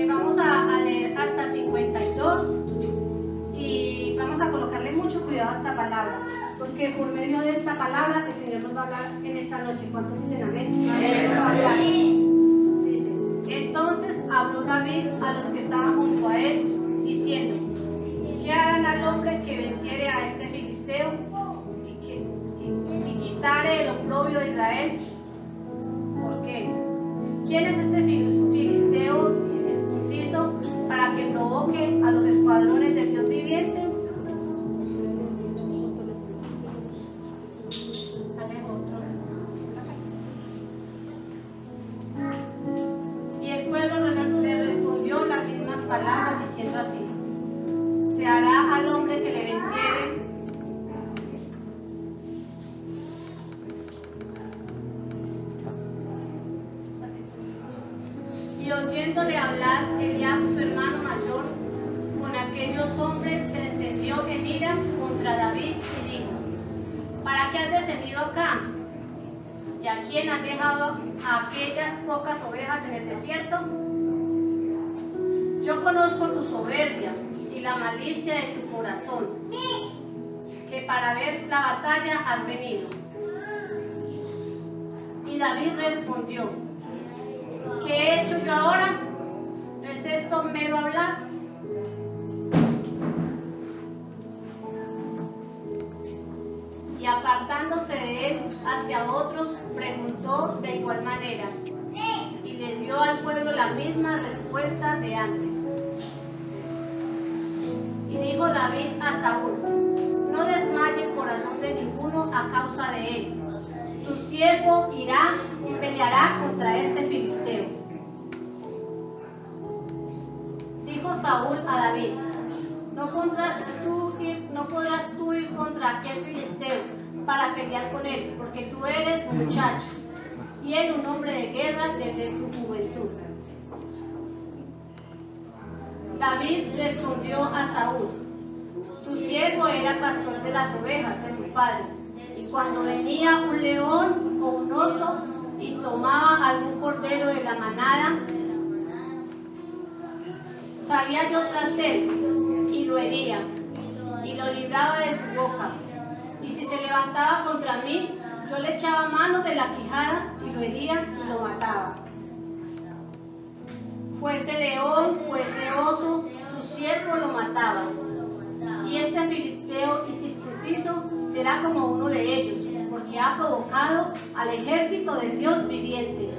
Vamos a leer hasta el 52 y vamos a colocarle mucho cuidado a esta palabra, porque por medio de esta palabra el Señor nos va a hablar en esta noche. ¿Cuántos dicen amén? Amén. Dice: entonces habló David a los que estaban junto a él, diciendo: ¿qué harán al hombre que venciere a este filisteo y quitare el oprobio de Israel? ¿Por qué? ¿Quién es este filisteo incircunciso para que provoque a los escuadrones del Dios viviente? Y el pueblo le respondió las mismas palabras, diciendo así: se hará al hombre que le venciere. Y oyéndole hablar, Eliab, su hermano mayor, con aquellos hombres, se encendió en ira contra David y dijo: ¿para qué has descendido acá? ¿Y a quién has dejado a aquellas pocas ovejas en el desierto? Yo conozco tu soberbia y la malicia de tu corazón, que para ver la batalla has venido. Y David respondió: ¿qué he hecho yo ahora? ¿No es esto mero hablar? Y apartándose de él hacia otros, preguntó de igual manera, y le dio al pueblo la misma respuesta de antes. Y dijo David a Saúl: no desmaye el corazón de ninguno a causa de él. Tu siervo irá y peleará contra este filisteo. Dijo Saúl a David: no podrás tú ir contra aquel filisteo para pelear con él, porque tú eres muchacho, y él un hombre de guerra desde su juventud. David respondió a Saúl: tu siervo era pastor de las ovejas de su padre, y cuando venía un león o un oso y tomaba algún cordero de la manada, salía yo tras él y lo hería y lo libraba de su boca, y si se levantaba contra mí, yo le echaba mano de la quijada y lo hería y lo mataba. Fuese león, fuese oso, tu siervo lo mataba. Y este filisteo incircunciso será como uno de ellos, porque ha provocado al ejército del Dios viviente.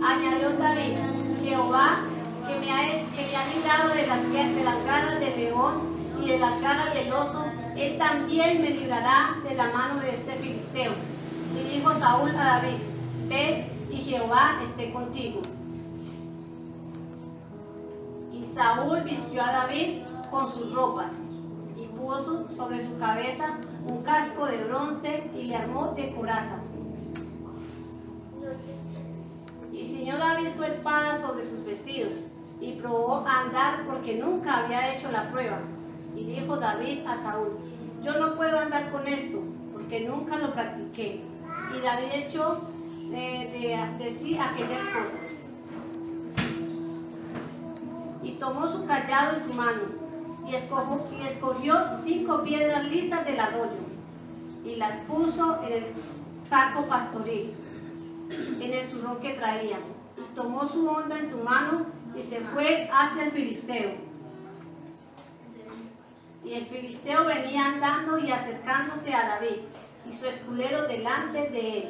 Añadió David: Jehová, que me ha librado de las garras del león y de las garras del oso, él también me librará de la mano de este filisteo. Y dijo Saúl a David: ve, y Jehová esté contigo. Y Saúl vistió a David con sus ropas, y puso sobre su cabeza un casco de bronce, y le armó de coraza. Y ciñó David su espada sobre sus vestidos, y probó a andar, porque nunca había hecho la prueba. Y dijo David a Saúl: yo no puedo andar con esto, porque nunca lo practiqué. Y David echó de sí aquellas cosas. Y tomó su callado en su mano, y escogió 5 piedras lisas del arroyo, y las puso en el saco pastoril, en el zurrón que traía. Y tomó su honda en su mano, y se fue hacia el filisteo. Y el filisteo venía andando y acercándose a David, y su escudero delante de él.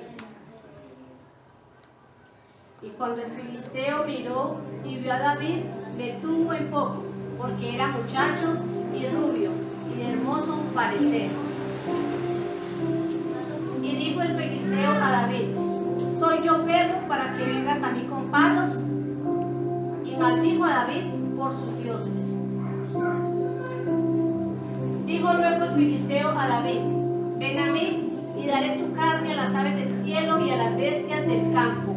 Y cuando el filisteo miró y vio a David, le tuvo en poco, porque era muchacho y rubio, y de hermoso parecer. Y dijo el filisteo a David: ¿soy yo perro para que vengas a mí con palos? Y maldijo a David por sus dioses. Dijo luego el filisteo a David: ven a mí y daré tu carne a las aves del cielo y a las bestias del campo.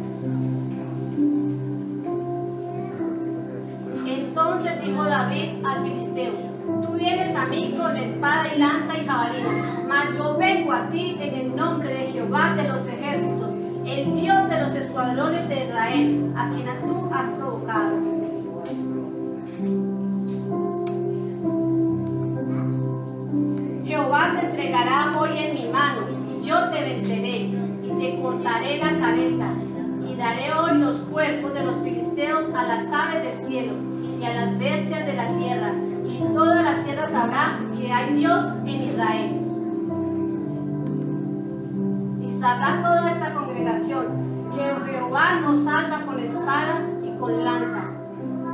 Entonces dijo David al filisteo: tú vienes a mí con espada y lanza y jabalina, mas yo vengo a ti en el nombre de Jehová de los ejércitos, el Dios de los escuadrones de Israel, a quien tú has provocado. Jehová te entregará hoy en mi mano, y yo te venceré, y te cortaré la cabeza, y daré hoy los cuerpos de los filisteos a las aves del cielo, y a las bestias de la tierra, y toda la tierra sabrá que hay Dios en Israel. Y sabrá toda esta congregación que Jehová nos salva con espada y con lanza,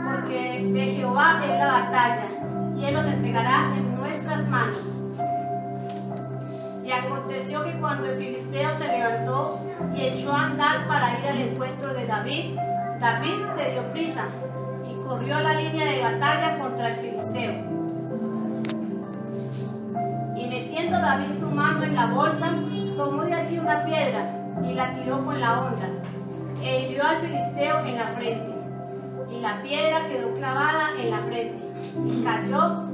porque de Jehová es la batalla, y Él los entregará en nuestras manos. Y aconteció que cuando el filisteo se levantó y echó a andar para ir al encuentro de David, David se dio prisa y corrió a la línea de batalla contra el filisteo. Y metiendo David su mano en la bolsa, tomó de allí una piedra y la tiró con la honda, e hirió al filisteo en la frente. Y la piedra quedó clavada en la frente, y cayó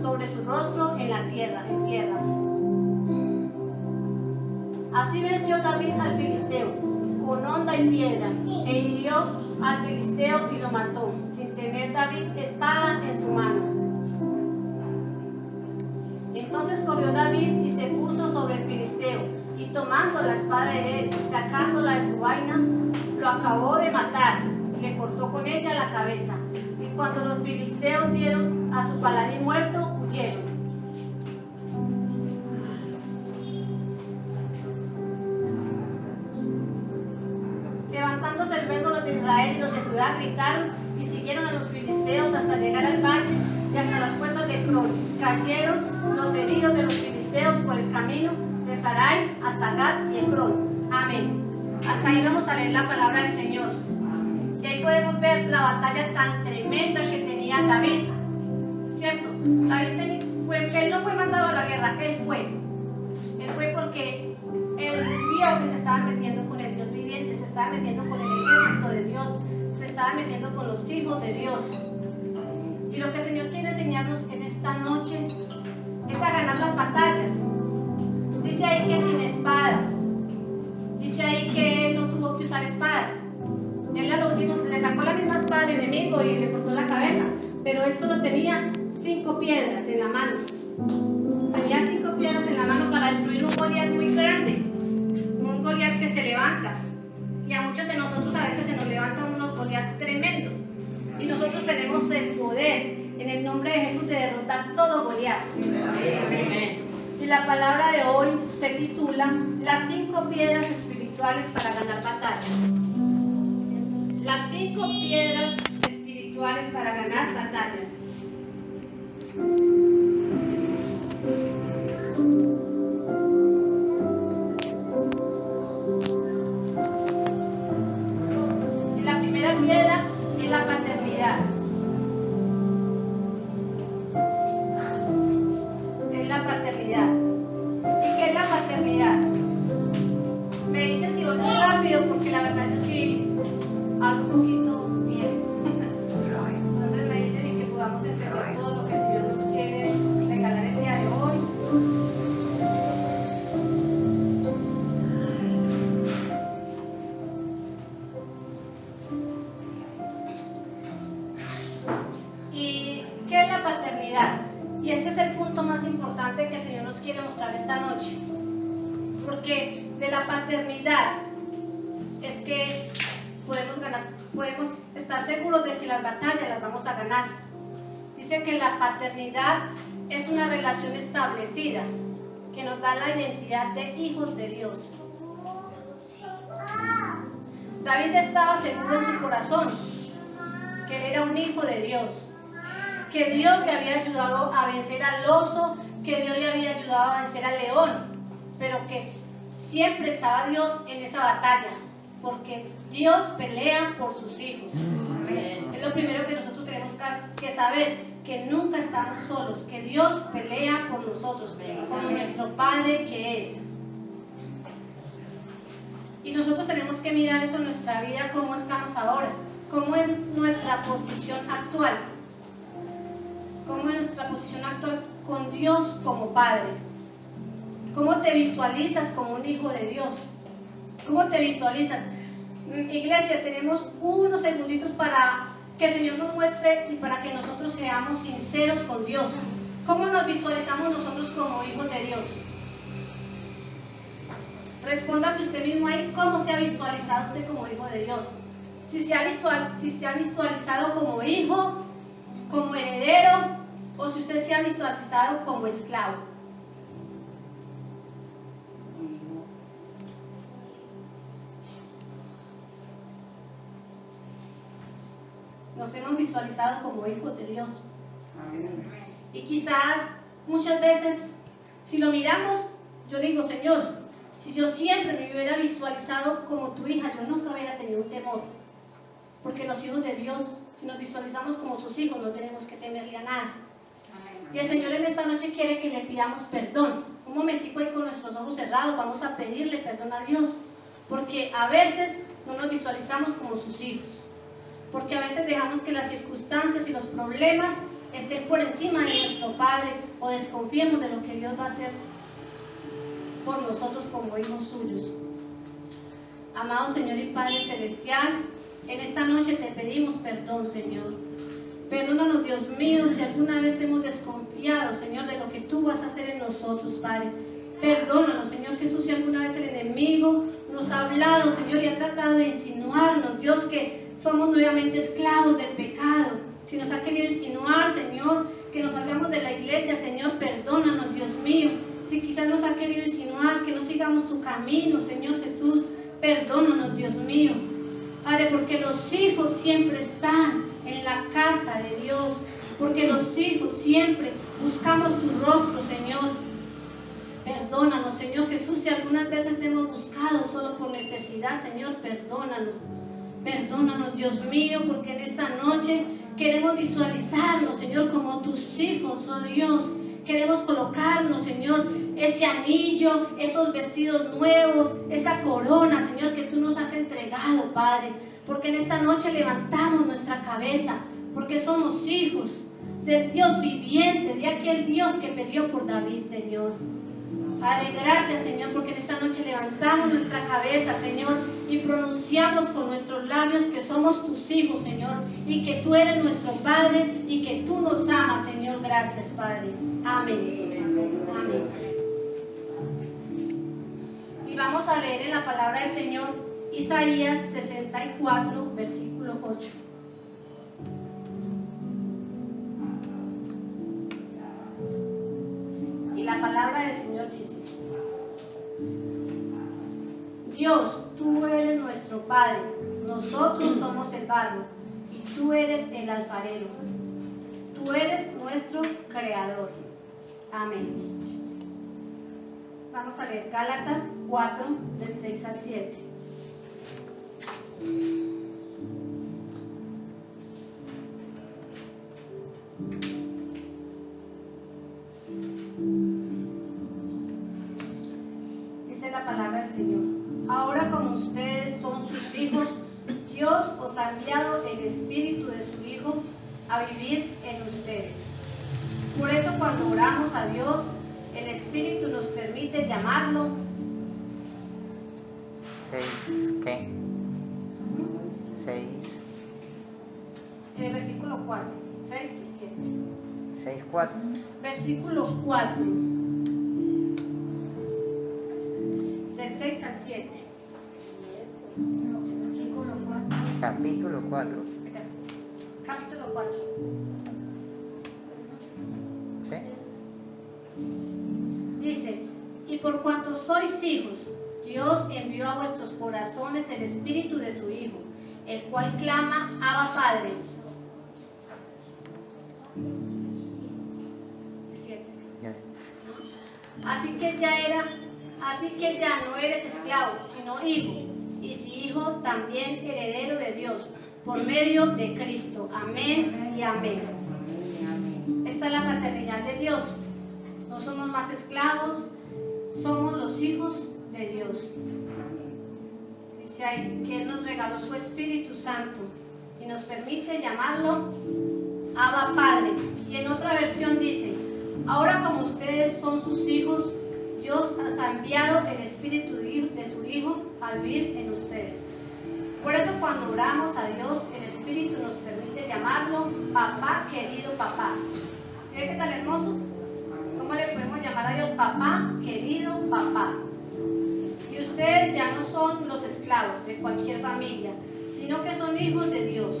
sobre su rostro en tierra. Así venció David al filisteo, con honda y piedra, e hirió al filisteo y lo mató, sin tener David espada en su mano. Entonces corrió David y se puso sobre el filisteo, y tomando la espada de él y sacándola de su vaina, lo acabó de matar, y le cortó con ella la cabeza. Y cuando los filisteos vieron a su paladín muerto, huyeron. Levantándose luego los de Israel y los de Judá gritaron y siguieron a los filisteos hasta llegar al valle y hasta las puertas de Ecrón. Cayeron los heridos de los filisteos por el camino de Sarai hasta Gat y Ecrón. Amén. Hasta ahí vamos a leer la palabra del Señor. Y ahí podemos ver la batalla tan tremenda que tenía David. ¿Cierto? David él no fue mandado a la guerra, él fue. Él fue porque él vio que se estaban metiendo con el Dios viviente, se estaban metiendo con el ejército de Dios, se estaban metiendo con los hijos de Dios. Y lo que el Señor quiere enseñarnos en esta noche es a ganar las batallas. Dice ahí que sin espada, dice ahí que él no tuvo que usar espada. Él a lo último le sacó la misma espada al enemigo y le cortó la cabeza, pero él solo tenía 5 piedras en la mano. Tenía 5 piedras en la mano para destruir un Goliat muy grande, un Goliat que se levanta. Y a muchos de nosotros a veces se nos levantan unos Goliat tremendos. Y nosotros tenemos el poder en el nombre de Jesús de derrotar todo Goliat. Y la palabra de hoy se titula Las 5 piedras espirituales para ganar batallas. Las 5 piedras espirituales para ganar batallas. Y la primera piedra es la paternidad. Es la paternidad. ¿Y qué es la paternidad? Me dicen si voy muy rápido porque la verdad yo sí hablo un poquito bien. Entonces me dicen y que podamos entender todo lo que el Señor nos quiere regalar el día de hoy. ¿Y qué es la paternidad? Y este es el punto más importante que el Señor nos quiere mostrar esta noche. Porque de la paternidad es que podemos ganar, podemos estar seguros de que las batallas las vamos a ganar. Dice que la paternidad es una relación establecida que nos da la identidad de hijos de Dios. David estaba seguro en su corazón que él era un hijo de Dios, que Dios le había ayudado a vencer al oso que Dios le había ayudado a vencer al león, pero que siempre estaba Dios en esa batalla, porque Dios pelea por sus hijos. Amén. Es lo primero que nosotros tenemos que saber, que nunca estamos solos, que Dios pelea por nosotros, como nuestro Padre que es. Y nosotros tenemos que mirar eso en nuestra vida, cómo estamos ahora, cómo es nuestra posición actual, cómo es nuestra posición actual con Dios como Padre. ¿Cómo te visualizas como un hijo de Dios? ¿Cómo te visualizas? Iglesia, tenemos unos segunditos para que el Señor nos muestre y para que nosotros seamos sinceros con Dios. ¿Cómo nos visualizamos nosotros como hijos de Dios? Respóndase usted mismo ahí, ¿cómo se ha visualizado usted como hijo de Dios? Si se ha visualizado como hijo, como heredero, o si usted se ha visualizado como esclavo. Nos hemos visualizado como hijos de Dios. Y quizás muchas veces, si lo miramos, yo digo, Señor, si yo siempre me hubiera visualizado como tu hija, yo nunca hubiera tenido un temor. Porque los hijos de Dios, si nos visualizamos como sus hijos, no tenemos que temerle a nada. Y el Señor en esta noche quiere que le pidamos perdón. Un momentico ahí con nuestros ojos cerrados, vamos a pedirle perdón a Dios. Porque a veces no nos visualizamos como sus hijos. Porque a veces dejamos que las circunstancias y los problemas estén por encima de nuestro Padre, o desconfiemos de lo que Dios va a hacer por nosotros como hijos suyos. Amado Señor y Padre Celestial, en esta noche te pedimos perdón, Señor. Perdónanos, Dios mío, si alguna vez hemos desconfiado, Señor, de lo que tú vas a hacer en nosotros, Padre. Perdónanos, Señor Jesús, si alguna vez el enemigo nos ha hablado, Señor, y ha tratado de insinuarnos, Dios, que somos nuevamente esclavos del pecado. Si nos ha querido insinuar, Señor, que nos salgamos de la iglesia, Señor, perdónanos, Dios mío. Si quizás nos ha querido insinuar que no sigamos tu camino, Señor Jesús, perdónanos, Dios mío. Padre, porque los hijos siempre están en la casa de Dios, porque los hijos siempre buscamos tu rostro, Señor. Perdónanos, Señor Jesús, si algunas veces te hemos buscado solo por necesidad, Señor, perdónanos. Perdónanos, Dios mío, porque en esta noche queremos visualizarnos, Señor, como tus hijos, oh Dios. Queremos colocarnos, Señor, ese anillo, esos vestidos nuevos, esa corona, Señor, que tú nos has entregado, Padre. Porque en esta noche levantamos nuestra cabeza, porque somos hijos del Dios viviente, de aquel Dios que peleó por David, Señor. Padre, gracias, Señor, porque en esta noche levantamos nuestra cabeza, Señor, y pronunciamos con nuestros labios que somos tus hijos, Señor, y que tú eres nuestro Padre y que tú nos amas, Señor. Gracias, Padre. Amén. Amén. Y vamos a leer en la palabra del Señor Isaías 64, versículo 8. Y la palabra del Señor dice: Dios, tú eres nuestro Padre, nosotros somos el barro, y tú eres el alfarero. Tú eres nuestro Creador. Amén. Vamos a leer Gálatas 4, del 6 al 7. Dice la palabra del Señor: ahora, como ustedes son sus hijos, Dios os ha enviado el Espíritu de su Hijo a vivir en ustedes. Por eso, cuando oramos a Dios, el Espíritu nos permite llamarlo. ¿6 qué? 6. En el versículo 4, 6 y 7. 6:4. Versículo 4, del 6 al 7. Capítulo 4. Capítulo 4. ¿Sí? Dice: y por cuanto sois hijos, Dios envió a vuestros corazones el Espíritu de su Hijo, el cual clama: Abba, Padre. 7. Ya. Así que ya no eres esclavo, sino hijo, y si hijo, también heredero de Dios, por medio de Cristo. Amén y amén. Esta es la paternidad de Dios. No somos más esclavos, somos los hijos de Dios. Dice ahí que Él nos regaló su Espíritu Santo y nos permite llamarlo Abba Padre. Y en otra versión dice: ahora como ustedes son sus hijos, Dios os ha enviado el Espíritu de su Hijo a vivir en ustedes. Por eso cuando oramos a Dios, el Espíritu nos permite llamarlo papá, querido papá. ¿Sí ve qué tan hermoso? ¿Cómo le podemos llamar a Dios papá, querido papá? Y ustedes ya no son los esclavos de cualquier familia, sino que son hijos de Dios.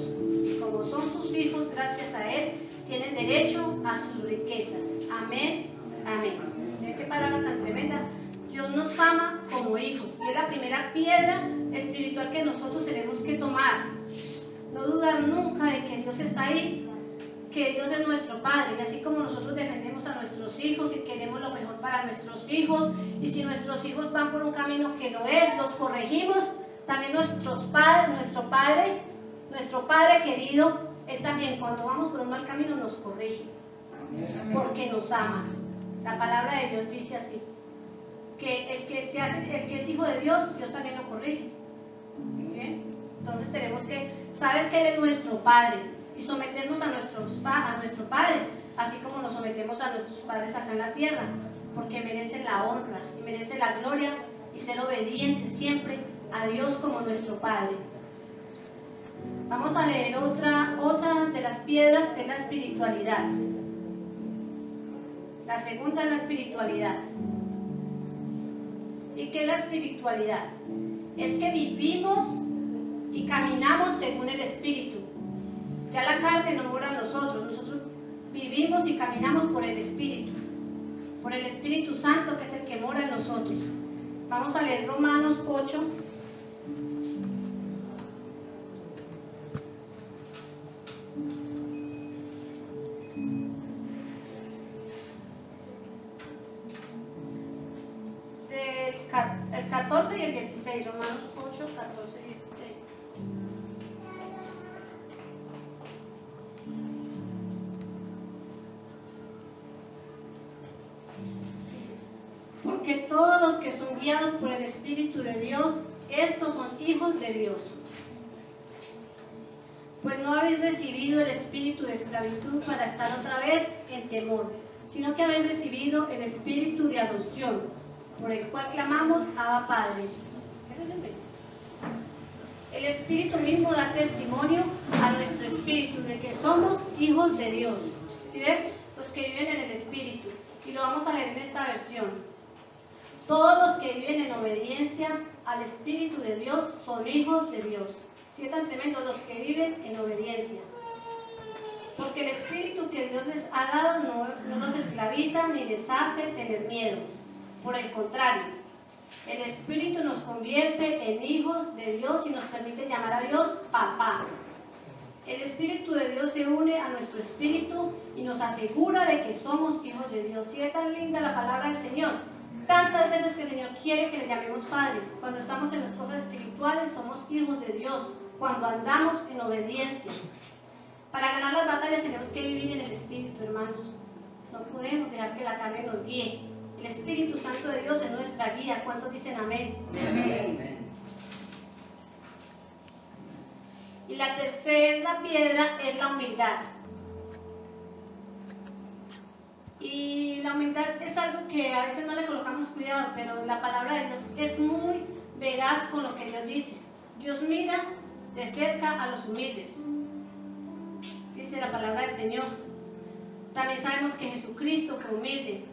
Y como son sus hijos, gracias a Él, tienen derecho a sus riquezas. Amén, amén. ¿Sí? Qué palabra tan tremenda. Dios nos ama como hijos. Y es la primera piedra espiritual que nosotros tenemos que tomar. No dudar nunca de que Dios está ahí, que Dios es nuestro Padre. Y así como nosotros defendemos a nuestros hijos y queremos lo mejor para nuestros hijos, y si nuestros hijos van por un camino que no es, los corregimos, también nuestro Padre querido, Él también cuando vamos por un mal camino nos corrige, porque nos ama. La palabra de Dios dice así, que el que es hijo de Dios, Dios también lo corrige. ¿Sí? Entonces tenemos que saber que Él es nuestro Padre y someternos a nuestro Padre, así como nos sometemos a nuestros padres acá en la tierra, porque merecen la honra y merecen la gloria y ser obedientes siempre a Dios como nuestro Padre. Vamos a leer otra de las piedras, es la espiritualidad. La segunda es la espiritualidad. ¿Y qué es la espiritualidad? Es que vivimos y caminamos según el Espíritu. Ya la carne no mora en nosotros vivimos y caminamos por el Espíritu Santo, que es el que mora en nosotros. Vamos a leer Romanos 8. El 14 y el 16, Romanos 8, 14 y 16. Dice: porque todos los que son guiados por el Espíritu de Dios, estos son hijos de Dios. Pues no habéis recibido el espíritu de esclavitud para estar otra vez en temor, sino que habéis recibido el espíritu de adopción, por el cual clamamos Abba Padre. El Espíritu mismo da testimonio a nuestro espíritu de que somos hijos de Dios. ¿Sí ven? Los que viven en el Espíritu. Y lo vamos a leer en esta versión. Todos los que viven en obediencia al Espíritu de Dios son hijos de Dios. ¿Sí es tan tremendo? Los que viven en obediencia. Porque el Espíritu que Dios les ha dado no los esclaviza ni les hace tener miedo. Por el contrario, el Espíritu nos convierte en hijos de Dios y nos permite llamar a Dios papá. El Espíritu de Dios se une a nuestro espíritu y nos asegura de que somos hijos de Dios. ¿Sí es tan linda la palabra del Señor? Tantas veces que el Señor quiere que le llamemos Padre. Cuando estamos en las cosas espirituales somos hijos de Dios, cuando andamos en obediencia. Para ganar las batallas tenemos que vivir en el Espíritu, hermanos. No podemos dejar que la carne nos guíe. El Espíritu Santo de Dios es nuestra guía. ¿Cuántos dicen amén? Amén. Y la tercera piedra es la humildad. Y la humildad es algo que a veces no le colocamos cuidado, pero la palabra de Dios es muy veraz con lo que Dios dice. Dios mira de cerca a los humildes, dice la palabra del Señor. También sabemos que Jesucristo fue humilde,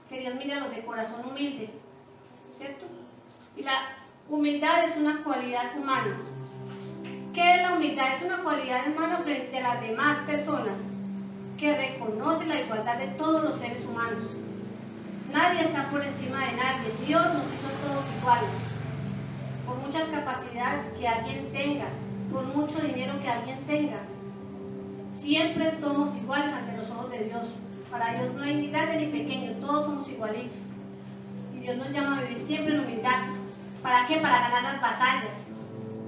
que Dios mira a los de corazón humilde, ¿cierto? Y la humildad es una cualidad humana. ¿Qué es la humildad? Es una cualidad humana frente a las demás personas que reconoce la igualdad de todos los seres humanos. Nadie está por encima de nadie. Dios nos hizo todos iguales. Por muchas capacidades que alguien tenga, por mucho dinero que alguien tenga, siempre somos iguales ante los ojos de Dios. Para Dios no hay ni grande ni pequeño, todos somos igualitos. Y Dios nos llama a vivir siempre en humildad. ¿Para qué? Para ganar las batallas.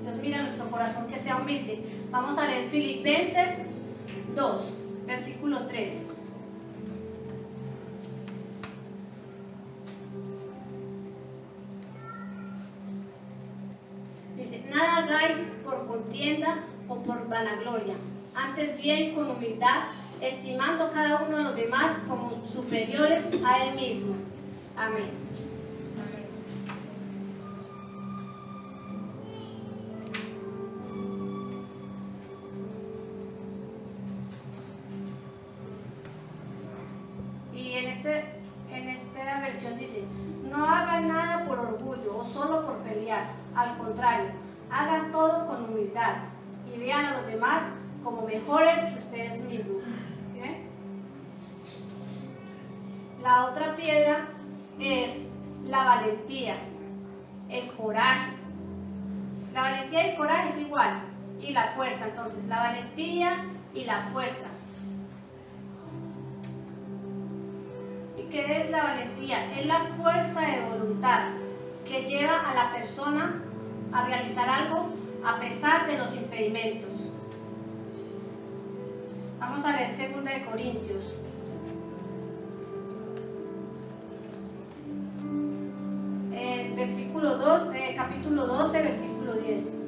Dios mira nuestro corazón que sea humilde. Vamos a leer Filipenses 2, versículo 3. Dice, nada hagáis por contienda o por vanagloria, antes bien con humildad, estimando cada uno a los demás como superiores a él mismo. Amén. Y en esta versión dice, no hagan nada por orgullo o solo por pelear, al contrario, hagan todo con humildad y vean a los demás como mejores que ustedes mismos. ¿Sí ven? La otra piedra es la valentía, el coraje. La valentía y el coraje es igual, y la fuerza. Entonces, la valentía y la fuerza. ¿Y qué es la valentía? Es la fuerza de voluntad que lleva a la persona a realizar algo a pesar de los impedimentos. Vamos a leer 2 de Corintios. Versículo 2, capítulo 12, versículo 10.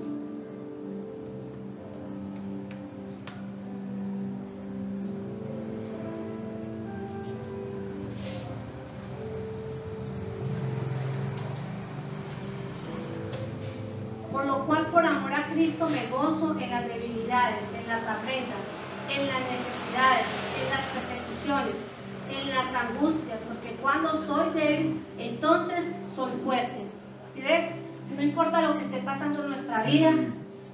Por lo cual, por amor a Cristo, me gozo en las debilidades, en las afrentas, en las necesidades, en las persecuciones, en las angustias, porque cuando soy débil, entonces soy fuerte. ¿Sí ven? No importa lo que esté pasando en nuestra vida,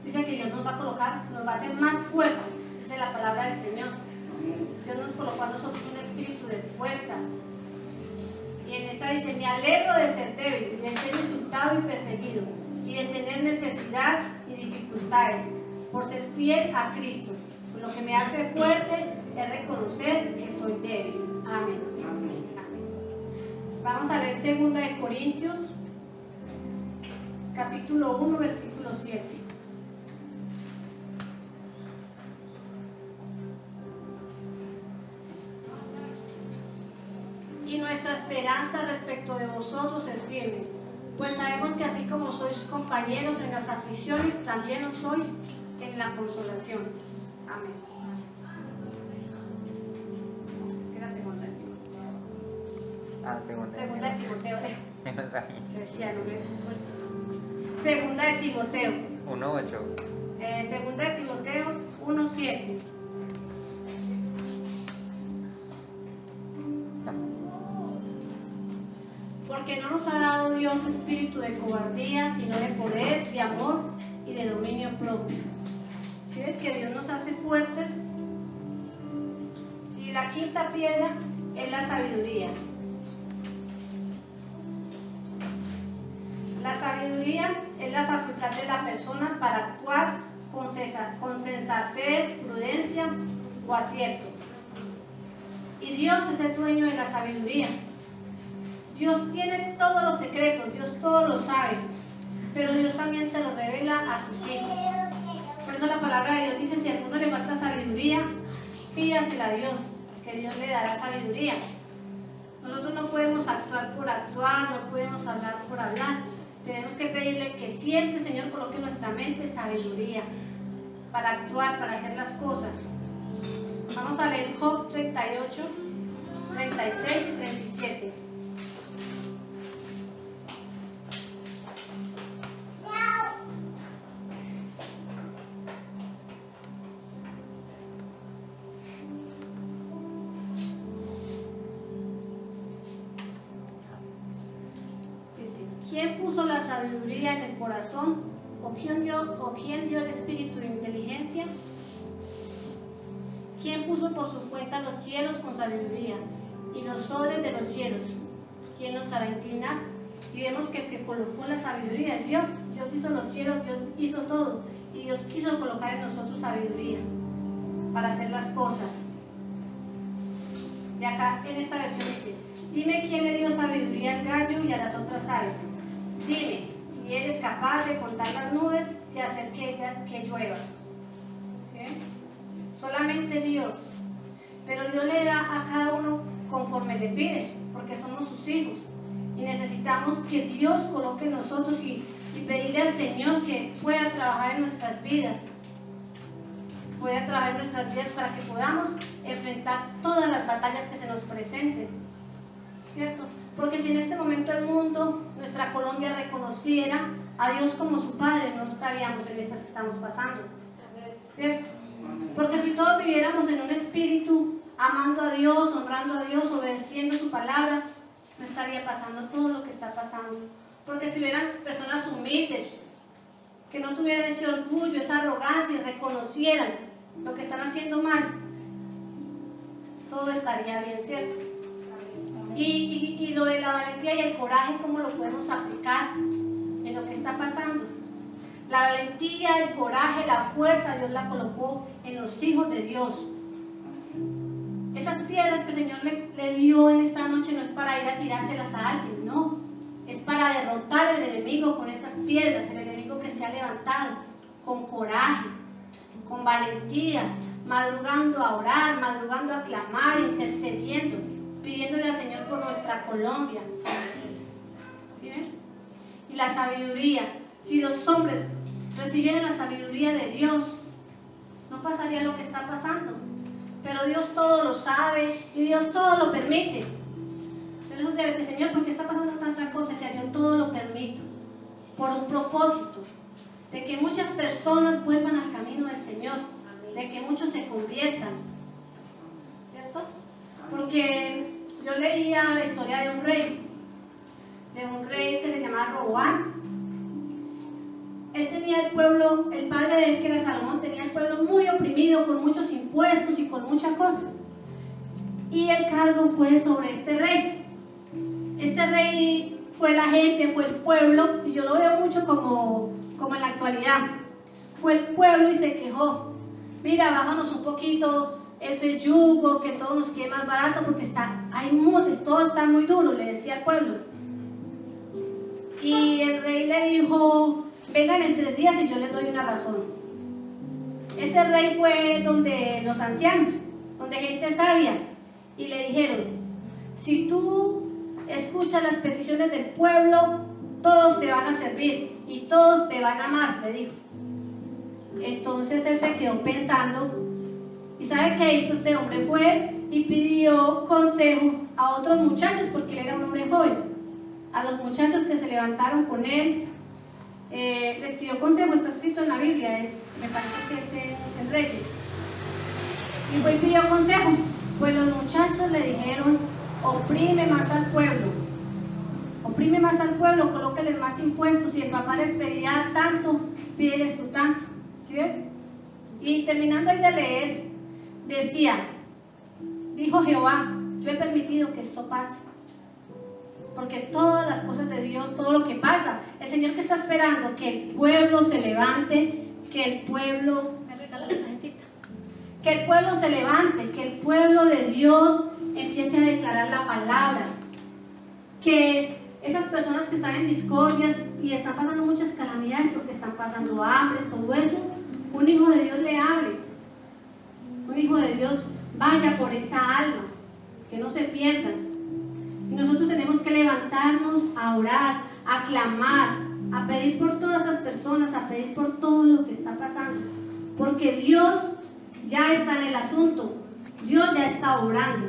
dice que Dios nos va a colocar, nos va a hacer más fuertes, dice la palabra del Señor. Dios nos colocó a nosotros un espíritu de fuerza. Y en esta dice, me alegro de ser débil, de ser insultado y perseguido, y de tener necesidad y dificultades, por ser fiel a Cristo. Pues lo que me hace fuerte es reconocer que soy débil. Amén. Amén. Vamos a leer 2 de Corintios, capítulo 1, versículo 7. Y nuestra esperanza respecto de vosotros es firme, pues sabemos que así como sois compañeros en las aflicciones, también lo sois en la consolación. Amén. Era 2 de Timoteo. Segunda de Timoteo. Yo decía, no me he puesto. 2 de Timoteo. 1:8. 2 de Timoteo 1:7. Porque no nos ha dado Dios espíritu de cobardía, sino de poder, de amor y de dominio propio. ¿Sí ven que Dios nos hace fuertes? Y la quinta piedra es la sabiduría. La sabiduría es la facultad de la persona para actuar con sensatez, prudencia o acierto. Y Dios es el dueño de la sabiduría. Dios tiene todos los secretos, Dios todo lo sabe, pero Dios también se lo revela a sus hijos. Por eso la palabra de Dios dice, si a alguno le falta sabiduría, pídasela a Dios, que Dios le dará sabiduría. Nosotros no podemos actuar por actuar, no podemos hablar por hablar. Tenemos que pedirle que siempre el Señor coloque en nuestra mente sabiduría para actuar, para hacer las cosas. Vamos a leer Job 38, 36 y 37. ¿Quién puso la sabiduría en el corazón? ¿O quién dio el espíritu de inteligencia? ¿Quién puso por su cuenta los cielos con sabiduría y los sobres de los cielos? ¿Quién nos hará inclinar? Y vemos que el que colocó la sabiduría es Dios. Dios hizo los cielos, Dios hizo todo. Y Dios quiso colocar en nosotros sabiduría para hacer las cosas. De acá en esta versión dice: dime quién le dio sabiduría al gallo y a las otras aves. Dime si eres capaz de contar las nubes y hacer que llueva. ¿Sí? Solamente Dios. Pero Dios le da a cada uno conforme le pide, porque somos sus hijos. Y necesitamos que Dios coloque en nosotros y pedirle al Señor que pueda trabajar en nuestras vidas. Pueda trabajar en nuestras vidas para que podamos enfrentar todas las batallas que se nos presenten. ¿Cierto? Porque si en este momento el mundo, nuestra Colombia, reconociera a Dios como su Padre, no estaríamos en estas que estamos pasando. ¿Cierto? Porque si todos viviéramos en un espíritu amando a Dios, honrando a Dios, obedeciendo su palabra, no estaría pasando todo lo que está pasando. Porque si hubieran personas humildes, que no tuvieran ese orgullo, esa arrogancia y reconocieran lo que están haciendo mal, todo estaría bien, ¿cierto? Y lo de la valentía y el coraje, ¿cómo lo podemos aplicar en lo que está pasando? La valentía, el coraje, la fuerza, Dios la colocó en los hijos de Dios. Esas piedras que el Señor le dio en esta noche no es para ir a tirárselas a alguien, no. Es para derrotar al enemigo con esas piedras, el enemigo que se ha levantado, con coraje, con valentía, madrugando a orar, madrugando a clamar, intercediendo, pidiéndole al Señor por nuestra Colombia. ¿Sí ven? Y la sabiduría. Si los hombres recibieran la sabiduría de Dios, no pasaría lo que está pasando. Pero Dios todo lo sabe y Dios todo lo permite. Por eso te dice: Señor, ¿por qué está pasando tanta cosa? O sea, yo todo lo permito por un propósito, de que muchas personas vuelvan al camino del Señor, de que muchos se conviertan, ¿cierto? Porque yo leía la historia de un rey que se llamaba Roboam. Él tenía el pueblo, el padre de él, que era Salomón, tenía el pueblo muy oprimido, con muchos impuestos y con muchas cosas. Y el cargo fue sobre este rey. Este rey fue la gente, fue el pueblo, y yo lo veo mucho como en la actualidad. Fue el pueblo y se quejó: mira, bájanos un poquito ese yugo, que todo nos quede más barato, porque todo está muy duro, le decía al pueblo. Y el rey le dijo: vengan en 3 días y yo les doy una razón. Ese rey fue donde los ancianos, donde gente sabia, y le dijeron: si tú escuchas las peticiones del pueblo, todos te van a servir y todos te van a amar, le dijo. Entonces él se quedó pensando, y ¿sabe qué hizo este hombre? Fue y pidió consejo a otros muchachos, porque él era un hombre joven. A los muchachos que se levantaron con él, les pidió consejo. Está escrito en la Biblia, me parece que es en Reyes. Y fue y pidió consejo. Pues los muchachos le dijeron: oprime más al pueblo, colóqueles más impuestos. Si el papá les pedía tanto, pídeles tú tanto. ¿Sí ven? Y terminando ahí de leer, decía: dijo Jehová, yo he permitido que esto pase, porque todas las cosas de Dios, todo lo que pasa, el Señor que está esperando que el pueblo se levante, que el pueblo, me regala la imagencita, que el pueblo se levante, que el pueblo de Dios empiece a declarar la palabra, que esas personas que están en discordias y están pasando muchas calamidades, porque están pasando hambre, todo eso, un hijo de Dios le hable, un hijo de Dios vaya por esa alma, que no se pierdan. Y nosotros tenemos que levantarnos a orar, a clamar, a pedir por todas esas personas, a pedir por todo lo que está pasando, porque Dios ya está en el asunto, Dios ya está obrando,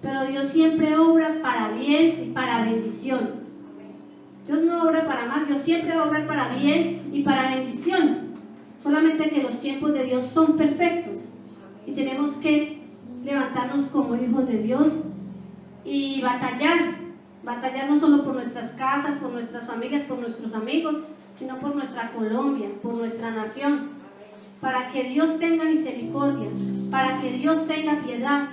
pero Dios siempre obra para bien y para bendición. Dios no obra para mal, Dios siempre va a obrar para bien y para bendición, solamente que los tiempos de Dios son perfectos y tenemos que levantarnos como hijos de Dios y batallar no solo por nuestras casas, por nuestras familias, por nuestros amigos, sino por nuestra Colombia, por nuestra nación, para que Dios tenga misericordia, para que Dios tenga piedad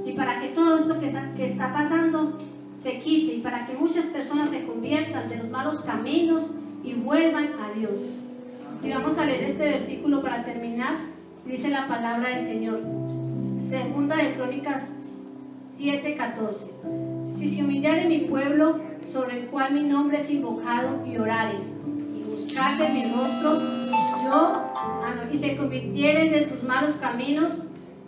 y para que todo esto que está pasando se quite y para que muchas personas se conviertan de los malos caminos y vuelvan a Dios. Y vamos a leer este versículo para terminar. Dice la palabra del Señor, Segunda de Crónicas 7:14. Si se humillare mi pueblo, sobre el cual mi nombre es invocado, y oraren, y buscaren mi rostro, y se convirtieren de sus malos caminos,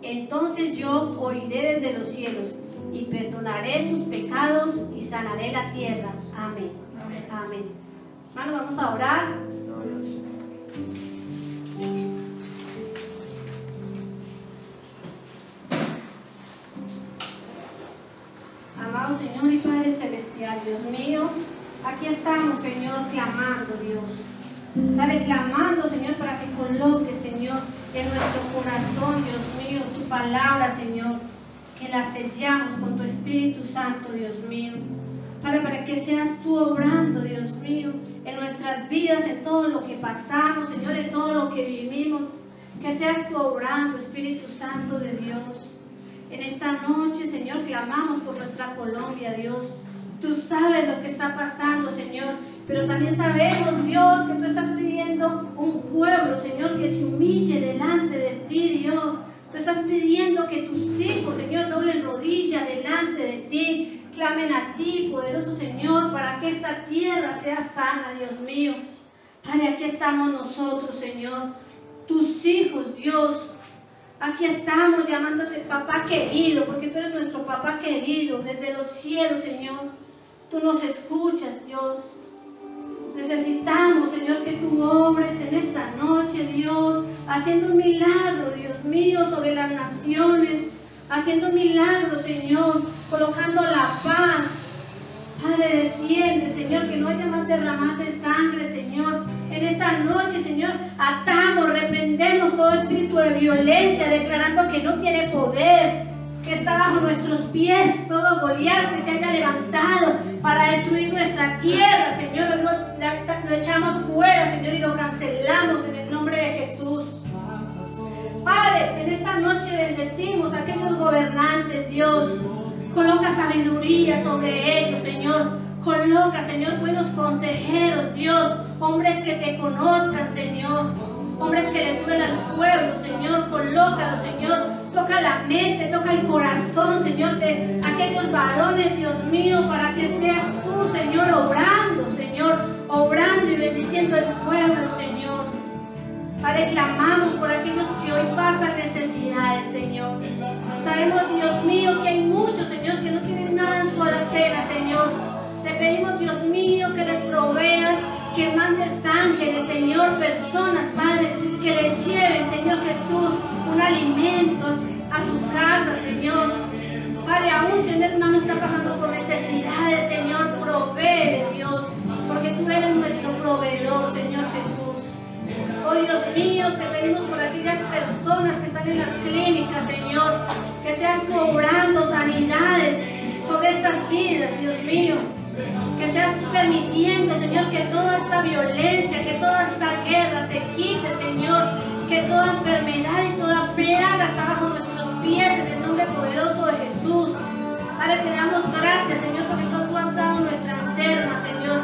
entonces yo oiré desde los cielos, y perdonaré sus pecados, y sanaré la tierra. Amén. Amén. Hermano, vamos a orar. Amado Señor y Padre Celestial, Dios mío, aquí estamos, Señor, clamando, Dios. Padre, clamando, Señor, para que coloques, Señor, en nuestro corazón, Dios mío, tu palabra, Señor, que la sellamos con tu Espíritu Santo, Dios mío. Padre, para que seas tú obrando, Dios mío, en nuestras vidas, en todo lo que pasamos, Señor, en todo lo que vivimos. Que seas tú obrando, Espíritu Santo de Dios. En esta noche, Señor, clamamos por nuestra Colombia, Dios. Tú sabes lo que está pasando, Señor, pero también sabemos, Dios, que tú estás pidiendo un pueblo, Señor, que se humille delante de ti, Dios. Tú estás pidiendo que tus hijos, Señor, doblen rodilla delante de ti, clamen a ti, poderoso Señor, para que esta tierra sea sana, Dios mío. Padre, aquí estamos nosotros, Señor, tus hijos, Dios. Aquí estamos llamándote papá querido, porque tú eres nuestro papá querido desde los cielos, Señor. Tú nos escuchas, Dios. Necesitamos, Señor, que tú obres en esta noche, Dios, haciendo un milagro, Dios mío, sobre las naciones, haciendo un milagro, Señor, colocando la paz. Padre, desciende, Señor, que no haya más derramar de sangre, Señor. En esta noche, Señor, atamos, reprendemos todo espíritu de violencia, declarando que no tiene poder, que está bajo nuestros pies, todo Goliat que se haya levantado para destruir nuestra tierra, Señor, lo echamos fuera, Señor, y lo cancelamos en el nombre de Jesús. Padre, en esta noche bendecimos a aquellos gobernantes, Dios. Coloca sabiduría sobre ellos, Señor. Coloca, Señor, buenos consejeros, Dios. Hombres que te conozcan, Señor. Hombres que le duelan al pueblo, Señor. Colócalo, Señor. Toca la mente, toca el corazón, Señor, de aquellos varones, Dios mío, para que seas tú, Señor, obrando, Señor. Obrando y bendiciendo el pueblo, Señor. Padre, clamamos por aquellos que hoy pasan necesidades, Señor. Sabemos, Dios mío, que hay muchos, Señor, que no tienen nada en su alacena, Señor. Te pedimos, Dios mío, que les proveas, que mandes ángeles, Señor, personas, Padre, que les lleven, Señor Jesús, un alimento a su casa, Señor. Padre, aún si un hermano está pasando por necesidades, Señor, provéele, Dios, porque tú eres nuestro proveedor, Señor Jesús. Oh Dios mío, te pedimos por aquellas personas que están en las clínicas, Señor, que seas tú obrando sanidades sobre estas vidas, Dios mío. Que seas tú permitiendo, Señor, que toda esta violencia, que toda esta guerra se quite, Señor. Que toda enfermedad y toda plaga está bajo nuestros pies en el nombre poderoso de Jesús. Padre, te damos gracias, Señor, porque tú has dado nuestra enferma, Señor.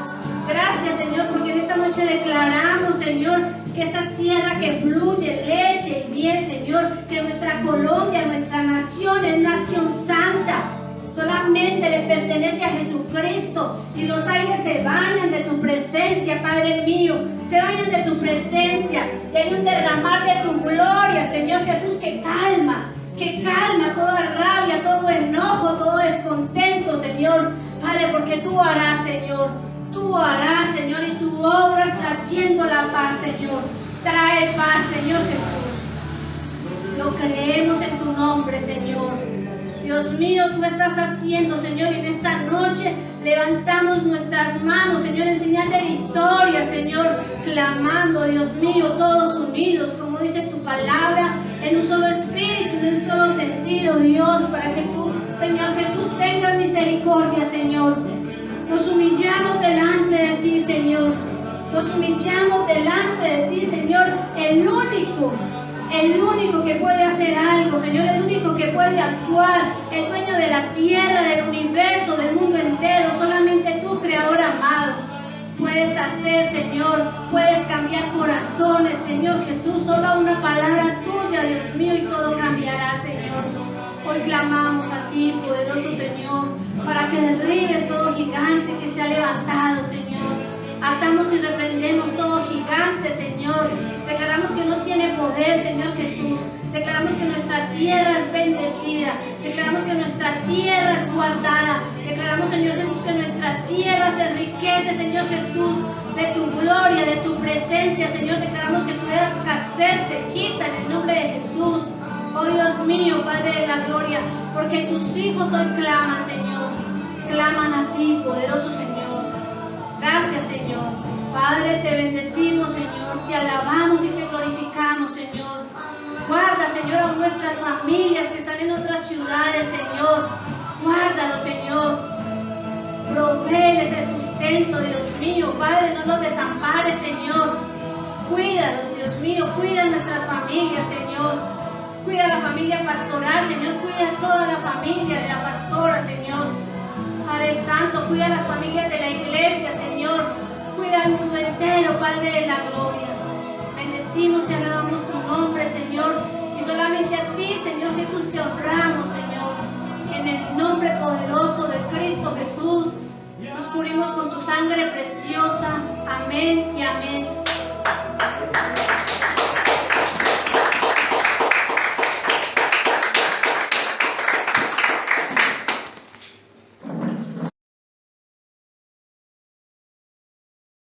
Gracias, Señor, porque en esta noche declaramos, Señor, que esta tierra que fluye leche y miel, Señor, que nuestra Colombia, nuestra nación es nación santa. Solamente le pertenece a Jesucristo y los aires se bañan de tu presencia, Padre mío, se bañan de tu presencia y hay un derramar de tu gloria, Señor Jesús, que calma toda rabia, todo enojo, todo descontento, Señor, Padre, porque tú harás, Señor, y tu obra está trayendo la paz, Señor, trae paz, Señor Jesús, lo creemos en tu nombre, Señor. Dios mío, tú estás haciendo, Señor, y en esta noche levantamos nuestras manos, Señor, en señal de victoria, Señor, clamando, Dios mío, todos unidos, como dice tu palabra, en un solo espíritu, en un solo sentido, Dios, para que tú, Señor Jesús, tengas misericordia, Señor. Nos humillamos delante de ti, Señor. Nos humillamos delante de ti, Señor, el único que puede hacer algo, Señor, el único que puede actuar, el dueño de la tierra, del universo, del mundo entero, solamente tú, Creador amado, puedes hacer, Señor, puedes cambiar corazones, Señor Jesús, solo una palabra tuya, Dios mío, y todo cambiará, Señor. Hoy clamamos a ti, poderoso Señor, para que derribes todo gigante que se ha levantado, Señor. Atamos y reprendemos todo gigante, Señor. Declaramos que no tiene poder, Señor Jesús. Declaramos que nuestra tierra es bendecida. Declaramos que nuestra tierra es guardada. Declaramos, Señor Jesús, que nuestra tierra se enriquece, Señor Jesús, de tu gloria, de tu presencia, Señor. Declaramos que toda escasez se quita en el nombre de Jesús. Oh Dios mío, Padre de la gloria, porque tus hijos hoy claman, Señor. Claman a ti, poderoso Señor. Gracias, Señor. Padre, te bendecimos, Señor. Te alabamos y te glorificamos, Señor. Guarda, Señor, a nuestras familias que están en otras ciudades, Señor. Guárdalos, Señor. Provéeles el sustento, Dios mío. Padre, no los desampares, Señor. Cuídalos, Dios mío. Cuida nuestras familias, Señor. Cuida la familia pastoral, Señor. Cuida toda la familia de la pastora, Señor. Padre Santo, cuida las familias de la iglesia, Señor. Cuida al mundo entero, Padre de la gloria. Bendecimos y alabamos tu nombre, Señor. Y solamente a ti, Señor Jesús, te honramos, Señor. En el nombre poderoso de Cristo Jesús, nos cubrimos con tu sangre preciosa. Amén y amén.